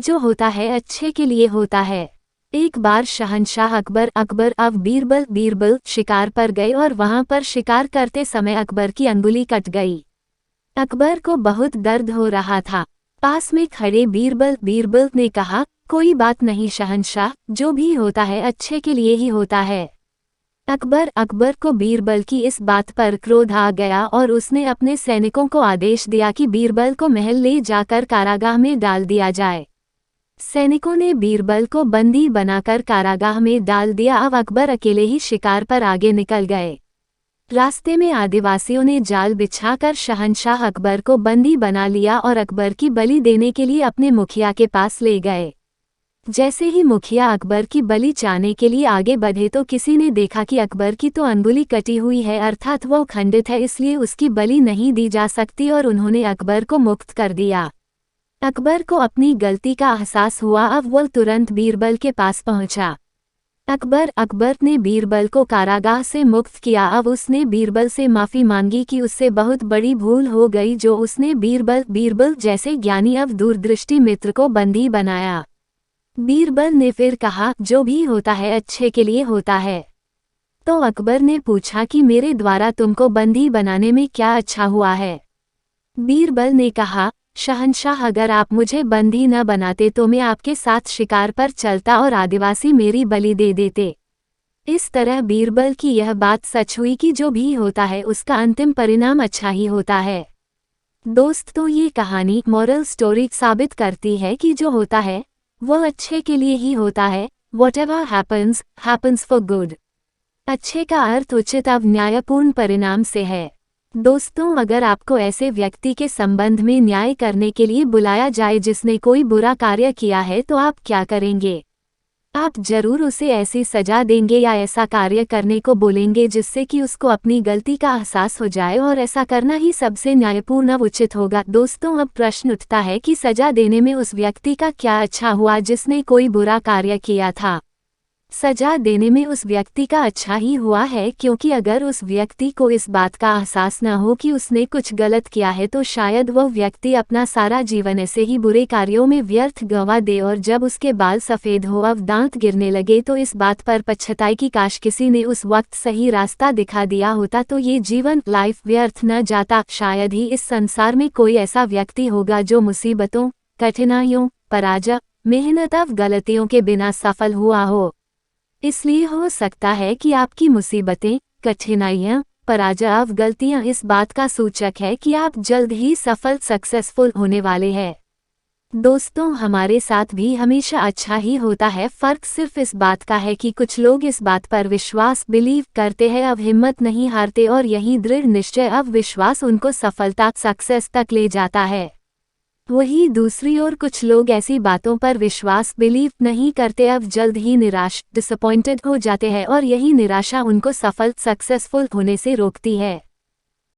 जो होता है अच्छे के लिए होता है। एक बार शहंशाह अकबर अब बीरबल शिकार पर गए और वहां पर शिकार करते समय अकबर की अंगुली कट गई। अकबर को बहुत दर्द हो रहा था। पास में खड़े बीरबल ने कहा, कोई बात नहीं शहंशाह, जो भी होता है अच्छे के लिए ही होता है। अकबर को बीरबल की इस बात पर क्रोध आ गया और उसने अपने सैनिकों को आदेश दिया कि बीरबल को महल ले जाकर कारागाह में डाल दिया जाए। सैनिकों ने बीरबल को बंदी बनाकर कारागाह में डाल दिया। अब अकबर अकेले ही शिकार पर आगे निकल गए। रास्ते में आदिवासियों ने जाल बिछाकर शहंशाह अकबर को बंदी बना लिया और अकबर की बलि देने के लिए अपने मुखिया के पास ले गए। जैसे ही मुखिया अकबर की बलि चाहने के लिए आगे बढ़े तो किसी ने देखा कि अकबर की तो अंगुली कटी हुई है, अर्थात वो खंडित है, इसलिए उसकी बलि नहीं दी जा सकती और उन्होंने अकबर को मुक्त कर दिया। अकबर को अपनी गलती का एहसास हुआ। अब वो तुरंत बीरबल के पास पहुंचा। अकबर ने बीरबल को कारागाह से मुक्त किया। अब उसने बीरबल से माफ़ी मांगी कि उससे बहुत बड़ी भूल हो गई जो उसने बीरबल जैसे ज्ञानी अब दूरदृष्टि मित्र को बंदी बनाया। बीरबल ने फिर कहा, जो भी होता है अच्छे के लिए होता है। तो अकबर ने पूछा कि मेरे द्वारा तुमको बंदी बनाने में क्या अच्छा हुआ है। बीरबल ने कहा, शहंशाह अगर आप मुझे बंदी न बनाते तो मैं आपके साथ शिकार पर चलता और आदिवासी मेरी बलि दे देते। इस तरह बीरबल की यह बात सच हुई कि जो भी होता है उसका अंतिम परिणाम अच्छा ही होता है। दोस्तों, ये कहानी मॉरल स्टोरी साबित करती है कि जो होता है वो अच्छे के लिए ही होता है। Whatever happens for good। अच्छे का अर्थ उचित अब न्यायपूर्ण परिणाम से है। दोस्तों, अगर आपको ऐसे व्यक्ति के संबंध में न्याय करने के लिए बुलाया जाए जिसने कोई बुरा कार्य किया है तो आप क्या करेंगे? आप जरूर उसे ऐसी सजा देंगे या ऐसा कार्य करने को बोलेंगे जिससे कि उसको अपनी गलती का एहसास हो जाए, और ऐसा करना ही सबसे न्यायपूर्ण उचित होगा। दोस्तों, अब प्रश्न उठता है कि सजा देने में उस व्यक्ति का क्या अच्छा हुआ जिसने कोई बुरा कार्य किया था। सजा देने में उस व्यक्ति का अच्छा ही हुआ है, क्योंकि अगर उस व्यक्ति को इस बात का एहसास न हो कि उसने कुछ गलत किया है तो शायद वह व्यक्ति अपना सारा जीवन ऐसे ही बुरे कार्यों में व्यर्थ गंवा दे और जब उसके बाल सफ़ेद हो अब दांत गिरने लगे तो इस बात पर पछताए कि काश किसी ने उस वक्त सही रास्ता दिखा दिया होता तो ये जीवन लाइफ व्यर्थ न जाता। शायद ही इस संसार में कोई ऐसा व्यक्ति होगा जो मुसीबतों, कठिनाइयों, पराजय, मेहनत और गलतियों के बिना सफल हुआ हो। इसलिए हो सकता है कि आपकी मुसीबतें, कठिनाइयाँ, पराजय और गलतियाँ इस बात का सूचक है कि आप जल्द ही सक्सेसफुल होने वाले हैं। दोस्तों, हमारे साथ भी हमेशा अच्छा ही होता है। फर्क सिर्फ इस बात का है कि कुछ लोग इस बात पर बिलीव करते हैं, अब हिम्मत नहीं हारते और यही दृढ़ निश्चय अब विश्वास उनको सफलता सक्सेस तक ले जाता है। वही दूसरी ओर कुछ लोग ऐसी बातों पर विश्वास बिलीव नहीं करते, अब जल्द ही डिसअपॉइंटेड हो जाते हैं और यही निराशा उनको सक्सेसफुल होने से रोकती है।